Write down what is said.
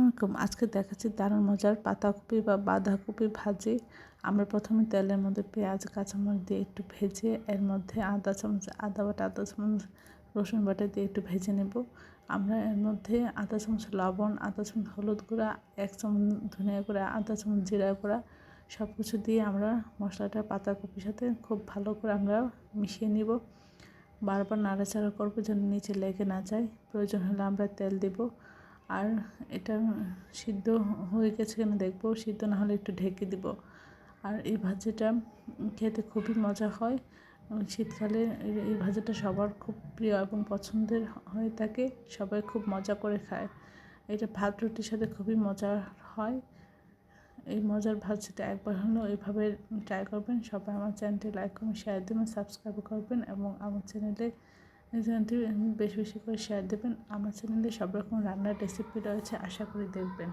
এরকম আজকে দেখাচ্ছি দারুণ মজার পাতাকপি বা বাঁধাকপি ভাজি। আমরা প্রথমে তেলের মধ্যে পেঁয়াজ কাঁচামরিচ দিয়ে একটু ভেজে এর মধ্যে আধা চামচ আদা বাটা, আধা চামচ রসুন বাটা দিয়ে একটু ভেজে নেব। আমরা এর মধ্যে আধা চামচ লবণ, আধা চামচ হলুদ গুঁড়া, 1 চামচ ধনিয়া গুঁড়া, আধা চামচ জিরা গুঁড়া সব কিছু দিয়ে আমরা মশলাটা পাতাকপির সাথে খুব ভালো করে আমরা মিশিয়ে নিব। বারবার নাড়াচাড়া করবো যেন নিচে লেগে না যায়। প্রয়োজন হলে আমরা তেল দেব। আর এটা সিদ্ধ হয়ে গেছে কিনা দেখবো, সিদ্ধ না হলে একটু ঢেকে দিব। আর এই ভাজিটা খেতে খুবই মজা হয়। শীতকালে এই ভাজিটা সবার খুব প্রিয় এবং পছন্দের হয়ে থাকে, সবাই খুব মজা করে খায়। এটা ভাত রুটির সাথে খুবই মজার হয়। এই মজার ভাজিটা একবার হলেও এইভাবে ট্রাই করবেন। সবাই আমার চ্যানেলটি লাইক করবেন, শেয়ার দেবেন, সাবস্ক্রাইব করবেন এবং আমার চ্যানেলটি বেশি বেশি করে শেয়ার দেবেন। আমার চ্যানেলে সব রকম রান্নার রেসিপি রয়েছে, আশা করি দেখবেন।